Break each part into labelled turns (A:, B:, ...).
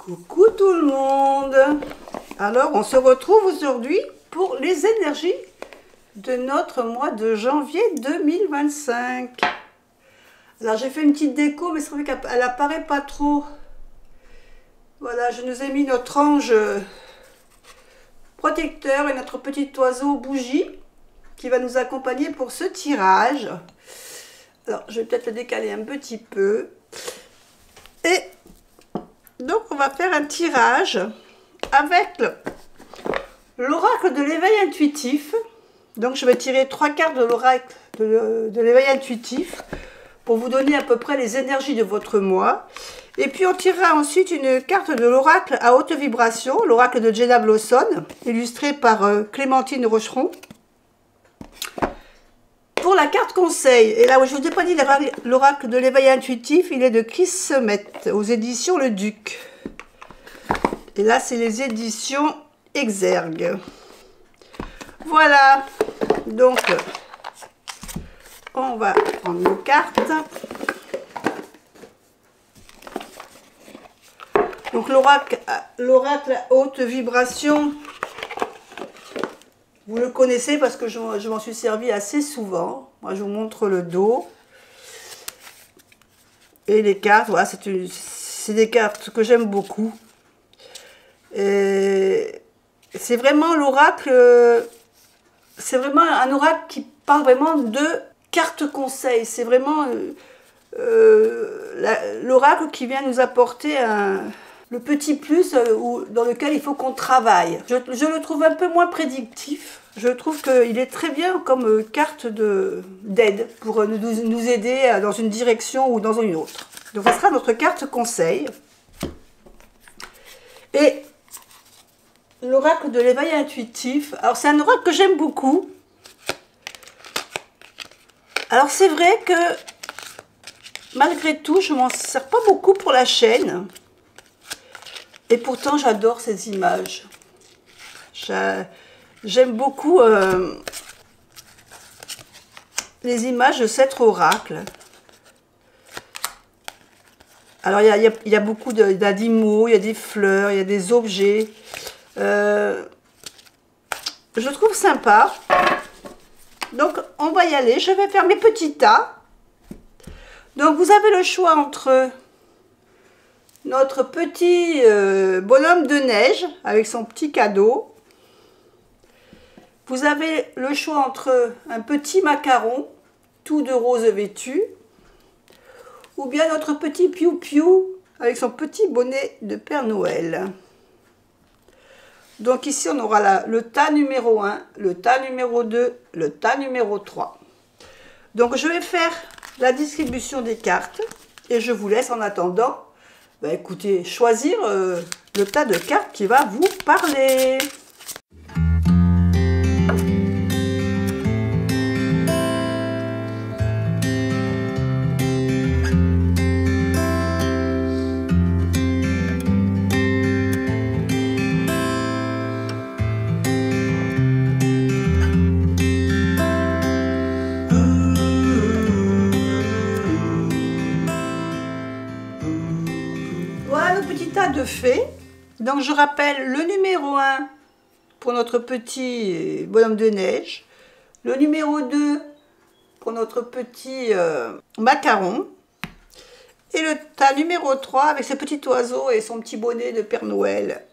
A: Coucou tout le monde. Alors on se retrouve aujourd'hui pour les énergies de notre mois de janvier 2025. Alors j'ai fait une petite déco, mais c'est vrai qu'elle apparaît pas trop. Voilà, je nous ai mis notre ange protecteur et notre petit oiseau bougie qui va nous accompagner pour ce tirage. Alors je vais peut-être le décaler un petit peu. Et donc on va faire un tirage avec l'oracle de l'éveil intuitif. Donc je vais tirer 3 cartes de l'oracle de l'éveil intuitif pour vous donner à peu près les énergies de votre mois. Et puis on tirera ensuite une carte de l'oracle à haute vibration, l'oracle de Jenna Blossom, illustré par Clémentine Rocheron. Pour la carte conseil, et là où je ne vous ai pas dit l'oracle de l'éveil intuitif, il est de Chris Semet, aux éditions Le Duc. Et là, c'est les éditions Exergue. Voilà, donc on va prendre nos cartes. Donc l'oracle à haute vibration, vous le connaissez parce que je m'en suis servi assez souvent. Moi, je vous montre le dos. Et les cartes, voilà, c'est des cartes que j'aime beaucoup. Et c'est vraiment l'oracle, c'est vraiment un oracle qui parle vraiment de cartes conseils. C'est vraiment l'oracle qui vient nous apporter le petit plus dans lequel il faut qu'on travaille. Je le trouve un peu moins prédictif. Je trouve qu'il est très bien comme carte d'aide pour nous aider dans une direction ou dans une autre. Donc ça sera notre carte conseil. Et l'oracle de l'éveil intuitif. Alors c'est un oracle que j'aime beaucoup. Alors c'est vrai que malgré tout, je m'en sers pas beaucoup pour la chaîne. Et pourtant, j'adore ces images. J'aime beaucoup les images de cet oracle. Alors, il y a beaucoup d'animaux, il y a des fleurs, il y a des objets. Je trouve sympa. Donc, on va y aller. Je vais faire mes petits tas. Donc, vous avez le choix entre notre petit bonhomme de neige avec son petit cadeau. Vous avez le choix entre un petit macaron, tout de rose vêtu, ou bien notre petit piou-piou avec son petit bonnet de Père Noël. Donc ici, on aura le tas numéro 1, le tas numéro 2, le tas numéro 3. Donc je vais faire la distribution des cartes et je vous laisse en attendant, écoutez, choisir le tas de cartes qui va vous parler. De fées. Donc je rappelle le numéro 1 pour notre petit bonhomme de neige, le numéro 2 pour notre petit macaron et le tas numéro 3 avec ce petit oiseau et son petit bonnet de Père Noël.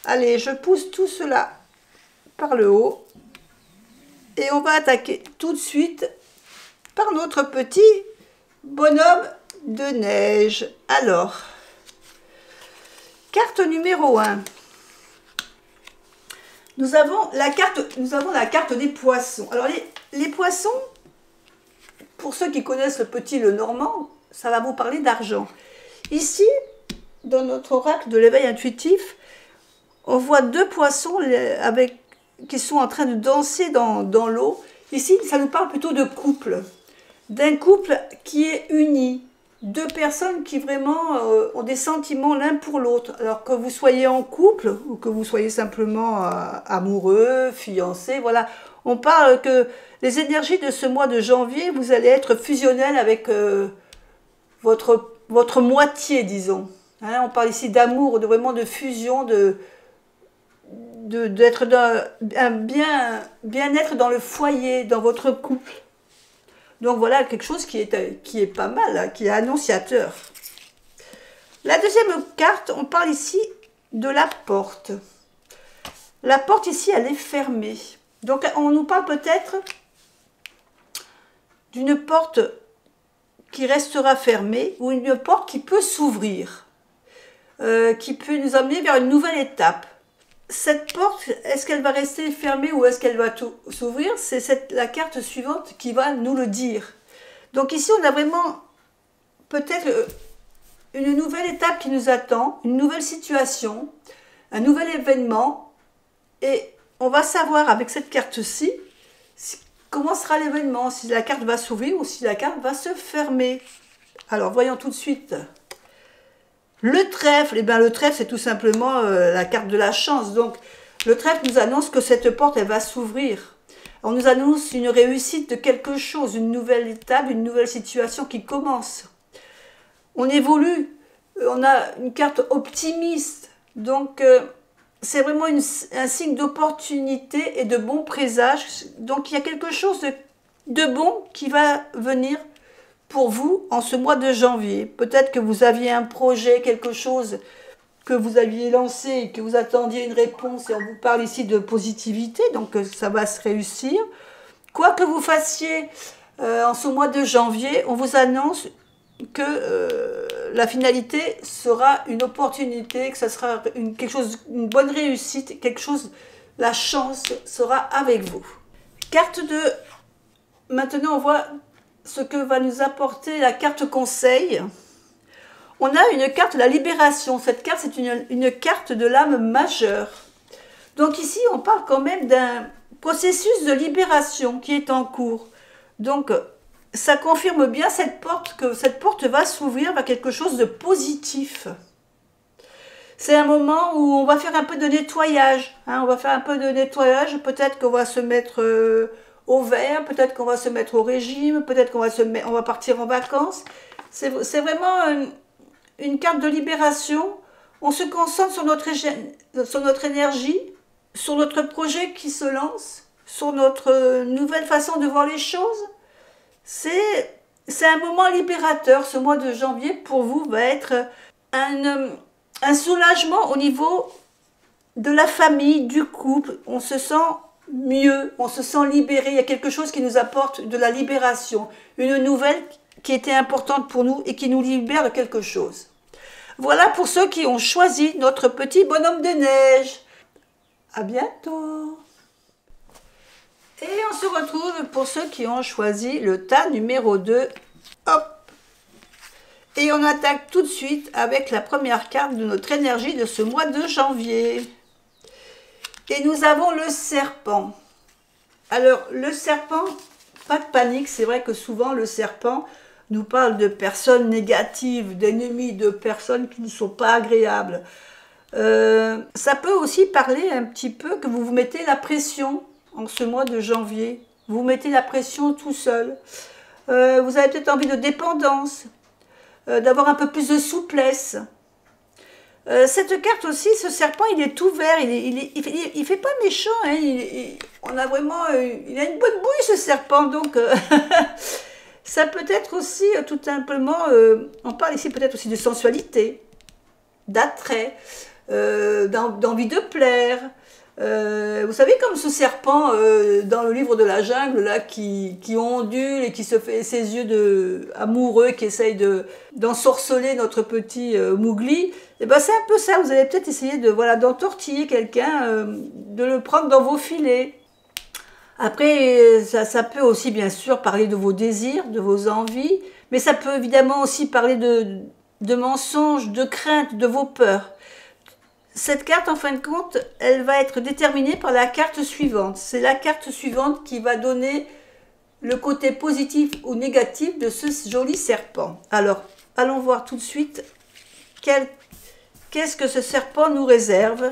A: Allez, je pousse tout cela par le haut et on va attaquer tout de suite par notre petit bonhomme de neige. Alors, carte numéro 1. Nous avons la carte des poissons. Alors les poissons, pour ceux qui connaissent le petit le normand, ça va vous parler d'argent. Ici, dans notre oracle de l'éveil intuitif, on voit 2 poissons qui sont en train de danser dans l'eau. Ici, ça nous parle plutôt de couple. D'un couple qui est uni. 2 personnes qui vraiment ont des sentiments l'un pour l'autre. Alors que vous soyez en couple ou que vous soyez simplement amoureux, fiancé, voilà. On parle que les énergies de ce mois de janvier, vous allez être fusionnel avec votre moitié, disons. Hein, on parle ici d'amour, de vraiment de fusion, d'être dans un bien-être dans le foyer, dans votre couple. Donc voilà quelque chose qui est pas mal, hein, qui est annonciateur. La deuxième carte, on parle ici de la porte. La porte ici, elle est fermée. Donc on nous parle peut-être d'une porte qui restera fermée ou une porte qui peut s'ouvrir, qui peut nous amener vers une nouvelle étape. Cette porte, est-ce qu'elle va rester fermée ou est-ce qu'elle va s'ouvrir? C'est la carte suivante qui va nous le dire. Donc ici, on a vraiment peut-être une nouvelle étape qui nous attend, une nouvelle situation, un nouvel événement. Et on va savoir avec cette carte-ci comment sera l'événement, si la carte va s'ouvrir ou si la carte va se fermer. Alors, voyons tout de suite. Le trèfle, eh bien, le trèfle, c'est tout simplement la carte de la chance. Donc, le trèfle nous annonce que cette porte, elle va s'ouvrir. On nous annonce une réussite de quelque chose, une nouvelle étape, une nouvelle situation qui commence. On évolue, on a une carte optimiste. Donc, c'est vraiment un signe d'opportunité et de bon présage. Donc, il y a quelque chose de bon qui va venir pour vous en ce mois de janvier. Peut-être que vous aviez un projet, quelque chose que vous aviez lancé et que vous attendiez une réponse et on vous parle ici de positivité, donc ça va se réussir. Quoi que vous fassiez en ce mois de janvier, on vous annonce que la finalité sera une opportunité, que ça sera quelque chose, une bonne réussite, quelque chose, la chance sera avec vous. Carte de... Maintenant on voit ce que va nous apporter la carte conseil. On a une carte de la libération. Cette carte, c'est une carte de l'âme majeure. Donc ici, on parle quand même d'un processus de libération qui est en cours. Donc, ça confirme bien cette porte, que cette porte va s'ouvrir vers quelque chose de positif. C'est un moment où on va faire un peu de nettoyage. Hein, on va faire un peu de nettoyage. Peut-être qu'on va se mettre... au vert, peut-être qu'on va se mettre au régime, peut-être qu'on va partir en vacances. C'est vraiment une carte de libération. On se concentre sur notre énergie, sur notre projet qui se lance, sur notre nouvelle façon de voir les choses. C'est un moment libérateur. Ce mois de janvier, pour vous, va être un soulagement au niveau de la famille, du couple. On se sent mieux, on se sent libéré, il y a quelque chose qui nous apporte de la libération, une nouvelle qui était importante pour nous et qui nous libère de quelque chose. Voilà pour ceux qui ont choisi notre petit bonhomme de neige. À bientôt. Et on se retrouve pour ceux qui ont choisi le tas numéro 2. Hop. Et on attaque tout de suite avec la première carte de notre énergie de ce mois de janvier. Et nous avons le serpent. Alors, le serpent, pas de panique, c'est vrai que souvent le serpent nous parle de personnes négatives, d'ennemis, de personnes qui ne sont pas agréables. Ça peut aussi parler un petit peu que vous vous mettez la pression en ce mois de janvier. Vous mettez la pression tout seul. Vous avez peut-être envie de dépendance, d'avoir un peu plus de souplesse. Cette carte aussi, ce serpent, il est tout vert, il fait pas méchant, hein, on a vraiment, il a une bonne bouille ce serpent, donc ça peut être aussi tout simplement, on parle ici peut-être aussi de sensualité, d'attrait, d'envie de plaire. Vous savez, comme ce serpent dans le livre de la jungle là, qui ondule et qui se fait ses yeux amoureux, qui essaye d'ensorceler notre petit Mowgli, et ben c'est un peu ça. Vous allez peut-être essayer d'entortiller quelqu'un, de le prendre dans vos filets. Après, ça peut aussi bien sûr parler de vos désirs, de vos envies, mais ça peut évidemment aussi parler de mensonges, de craintes, de vos peurs. Cette carte, en fin de compte, elle va être déterminée par la carte suivante. C'est la carte suivante qui va donner le côté positif ou négatif de ce joli serpent. Alors, allons voir tout de suite qu'est-ce que ce serpent nous réserve.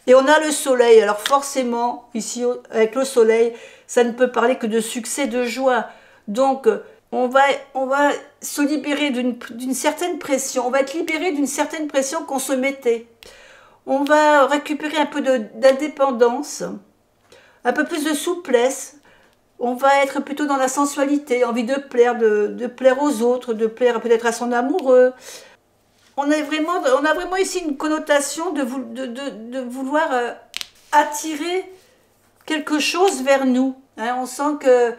A: Et on a le soleil. Alors forcément, ici, avec le soleil, ça ne peut parler que de succès, de joie. Donc, on va se libérer d'une certaine pression, on va être libéré d'une certaine pression qu'on se mettait. On va récupérer un peu d'indépendance, un peu plus de souplesse. On va être plutôt dans la sensualité, envie de plaire aux autres, de plaire peut-être à son amoureux. On a vraiment ici une connotation de vouloir attirer quelque chose vers nous. Hein, on sent que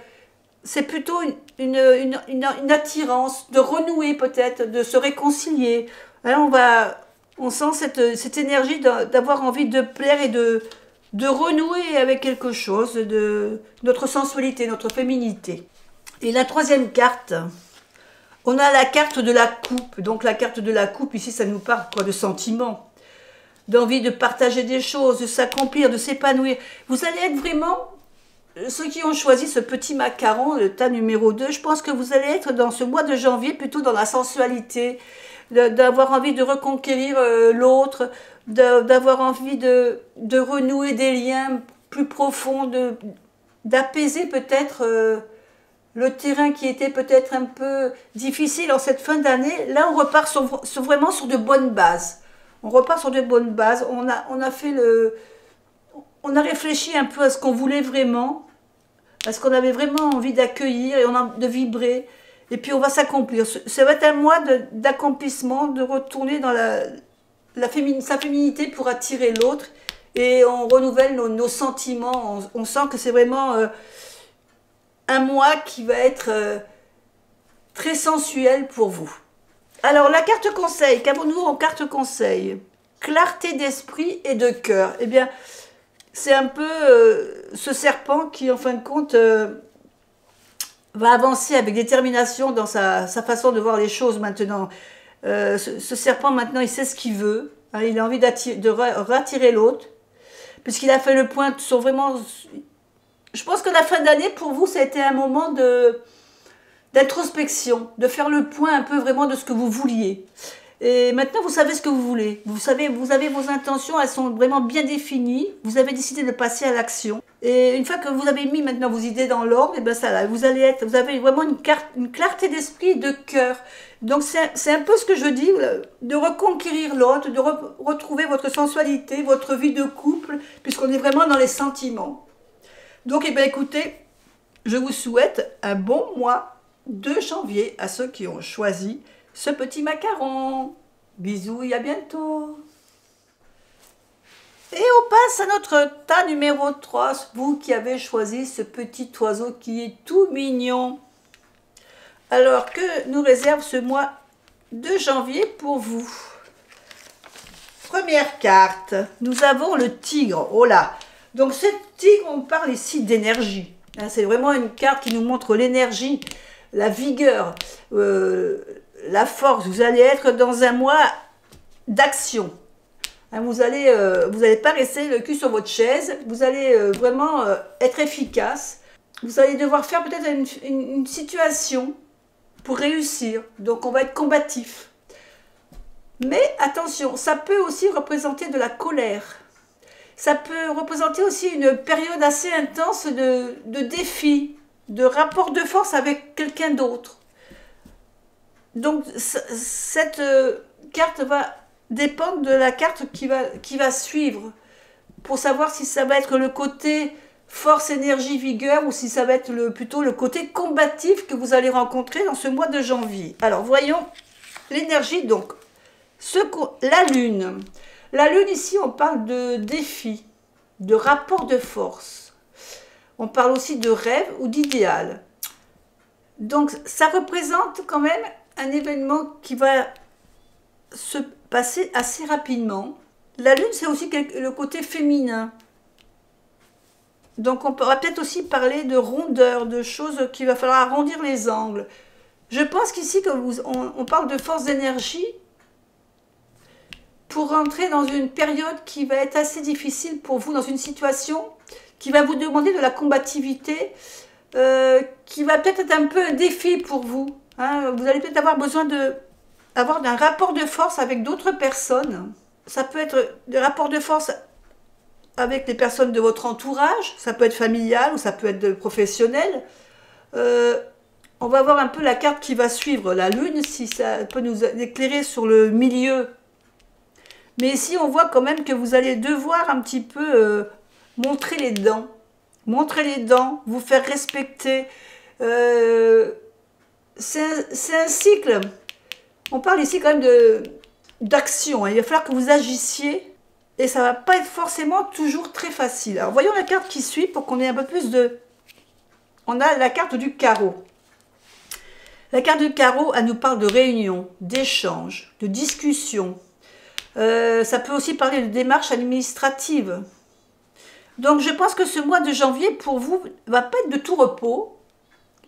A: c'est plutôt une attirance, de renouer peut-être, de se réconcilier. Hein, on sent cette énergie d'avoir envie de plaire et de renouer avec quelque chose, de notre sensualité, notre féminité. Et la troisième carte, on a la carte de la coupe. Donc la carte de la coupe, ici, ça nous parle quoi, de sentiments, d'envie de partager des choses, de s'accomplir, de s'épanouir. Vous allez être vraiment, ceux qui ont choisi ce petit macaron, le tas numéro 2, je pense que vous allez être dans ce mois de janvier plutôt dans la sensualité, d'avoir envie de reconquérir l'autre, d'avoir envie de renouer des liens plus profonds, d'apaiser peut-être le terrain qui était peut-être un peu difficile en cette fin d'année. Là, on repart vraiment sur de bonnes bases. On repart sur de bonnes bases. On a réfléchi un peu à ce qu'on voulait vraiment, à ce qu'on avait vraiment envie d'accueillir et de vibrer. Et puis on va s'accomplir. Ça va être un mois d'accomplissement, de retourner dans sa féminité pour attirer l'autre. Et on renouvelle nos sentiments. On sent que c'est vraiment un mois qui va être très sensuel pour vous. Alors la carte conseil, qu'avons-nous en carte conseil? Clarté d'esprit et de cœur. Eh bien, c'est un peu ce serpent qui, en fin de compte, va avancer avec détermination dans sa façon de voir les choses maintenant. Ce serpent, maintenant, il sait ce qu'il veut. Hein, il a envie de rattirer l'autre, puisqu'il a fait le point sur vraiment... Je pense que la fin d'année, pour vous, ça a été un moment d'introspection, de faire le point un peu vraiment de ce que vous vouliez. Et maintenant, vous savez ce que vous voulez. Vous avez vos intentions, elles sont vraiment bien définies. Vous avez décidé de passer à l'action. Et une fois que vous avez mis maintenant vos idées dans l'ordre, et ben ça là, vous avez vraiment une clarté d'esprit et de cœur. Donc c'est un peu ce que je dis, de reconquérir l'autre, de retrouver votre sensualité, votre vie de couple, puisqu'on est vraiment dans les sentiments. Donc, eh bien, écoutez, je vous souhaite un bon mois de janvier à ceux qui ont choisi ce petit macaron. Bisous et à bientôt. Et on passe à notre tas numéro 3, vous qui avez choisi ce petit oiseau qui est tout mignon. Alors, que nous réserve ce mois de janvier pour vous? Première carte, nous avons le tigre. Oh là! Donc, ce tigre, on parle ici d'énergie. C'est vraiment une carte qui nous montre l'énergie, la vigueur, la force. Vous allez être dans un mois d'action. Vous allez pas rester le cul sur votre chaise. Vous allez vraiment être efficace. Vous allez devoir faire peut-être une situation pour réussir. Donc, on va être combatif. Mais attention, ça peut aussi représenter de la colère. Ça peut représenter aussi une période assez intense de défi, de rapport de force avec quelqu'un d'autre. Donc, cette carte va dépendre de la carte qui va suivre pour savoir si ça va être le côté force, énergie, vigueur ou si ça va être plutôt le côté combatif que vous allez rencontrer dans ce mois de janvier. Alors, voyons l'énergie, donc, la lune. La lune, ici, on parle de défi, de rapport de force. On parle aussi de rêve ou d'idéal. Donc, ça représente quand même un événement qui va se passer assez rapidement. La lune, c'est aussi le côté féminin. Donc, on pourra peut-être aussi parler de rondeur, de choses qu'il va falloir arrondir les angles. Je pense qu'ici, on parle de force d'énergie, pour rentrer dans une période qui va être assez difficile pour vous, dans une situation qui va vous demander de la combativité, qui va peut-être être un peu un défi pour vous. Hein. Vous allez peut-être avoir besoin d'avoir un rapport de force avec d'autres personnes. Ça peut être des rapports de force avec les personnes de votre entourage, ça peut être familial ou ça peut être professionnel. On va voir un peu la carte qui va suivre, la lune, si ça peut nous éclairer sur le milieu. Mais ici, on voit quand même que vous allez devoir un petit peu montrer les dents. Montrer les dents, vous faire respecter. C'est un cycle. On parle ici quand même d'action. Il va falloir que vous agissiez. Et ça ne va pas être forcément toujours très facile. Alors, voyons la carte qui suit pour qu'on ait un peu plus de... On a la carte du carreau. La carte du carreau, elle nous parle de réunion, d'échange, de discussion. Ça peut aussi parler de démarches administratives. Donc, je pense que ce mois de janvier, pour vous, ne va pas être de tout repos.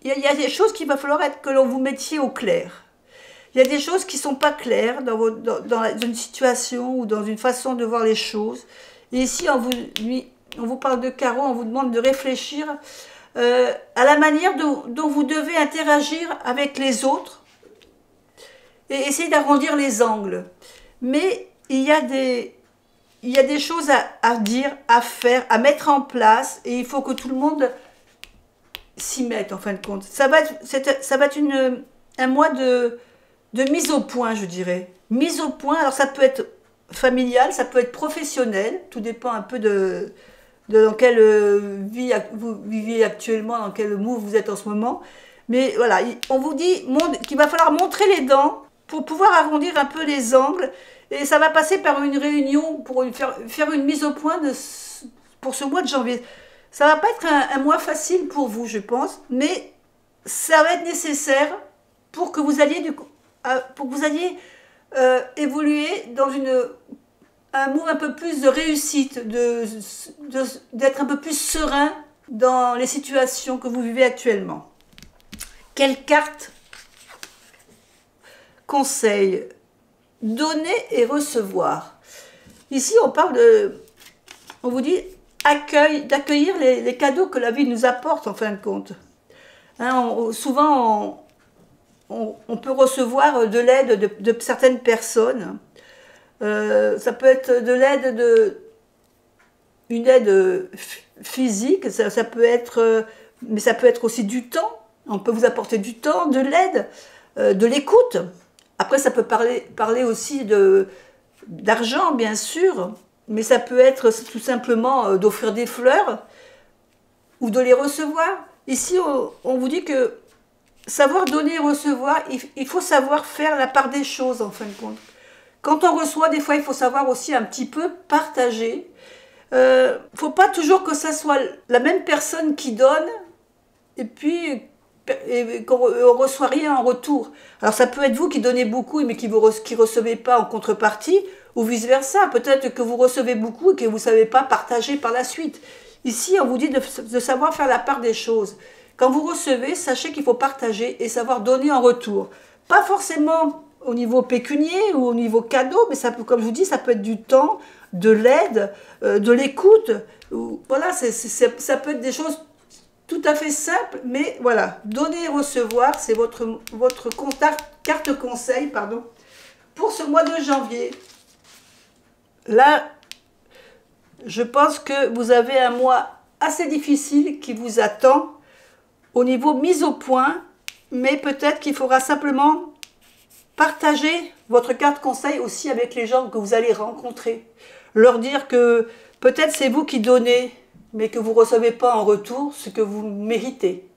A: Il y a des choses qu'il va falloir que l'on vous mettiez au clair. Il y a des choses qui ne sont pas claires dans une situation ou dans une façon de voir les choses. Et ici, on vous parle de carreau, on vous demande de réfléchir à la manière dont vous devez interagir avec les autres et essayer d'arrondir les angles. Mais il y a des choses à dire, à faire, à mettre en place, et il faut que tout le monde s'y mette en fin de compte. Ça va être un mois de mise au point, je dirais. Mise au point, alors ça peut être familial, ça peut être professionnel, tout dépend un peu de dans quelle vie vous vivez actuellement, dans quel move vous êtes en ce moment. Mais voilà, on vous dit qu'il va falloir montrer les dents pour pouvoir arrondir un peu les angles. Et ça va passer par une réunion pour faire une mise au point pour ce mois de janvier. Ça ne va pas être un mois facile pour vous, je pense, mais ça va être nécessaire pour que vous alliez, évoluer dans un move un peu plus de réussite, d'être un peu plus serein dans les situations que vous vivez actuellement. Quelle carte conseil? Donner et recevoir. Ici, on vous dit d'accueillir les cadeaux que la vie nous apporte en fin de compte. Hein, souvent, on peut recevoir de l'aide de certaines personnes. Ça peut être de l'aide, une aide physique, ça peut être, mais ça peut être aussi du temps. On peut vous apporter du temps, de l'aide, de l'écoute. Après, ça peut parler aussi d'argent, bien sûr, mais ça peut être tout simplement d'offrir des fleurs ou de les recevoir. Ici, on vous dit que savoir donner et recevoir, il faut savoir faire la part des choses, en fin de compte. Quand on reçoit, des fois, il faut savoir aussi un petit peu partager. Il ne faut pas toujours que ça soit la même personne qui donne, et puis qu'on ne reçoit rien en retour. Alors ça peut être vous qui donnez beaucoup mais qui ne recevez pas en contrepartie, ou vice versa. Peut-être que vous recevez beaucoup et que vous ne savez pas partager par la suite. Ici, on vous dit de savoir faire la part des choses. Quand vous recevez, sachez qu'il faut partager et savoir donner en retour. Pas forcément au niveau pécunier ou au niveau cadeau, mais ça peut, comme je vous dis, ça peut être du temps, de l'aide, de l'écoute. Voilà, ça peut être des choses tout à fait simple, mais voilà, donner et recevoir, c'est votre carte conseil, pardon, pour ce mois de janvier. Là, je pense que vous avez un mois assez difficile qui vous attend au niveau mise au point, mais peut-être qu'il faudra simplement partager votre carte conseil aussi avec les gens que vous allez rencontrer. Leur dire que peut-être c'est vous qui donnez, mais que vous ne recevez pas en retour ce que vous méritez.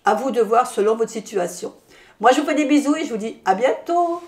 A: À vous de voir selon votre situation. Moi, je vous fais des bisous et je vous dis à bientôt.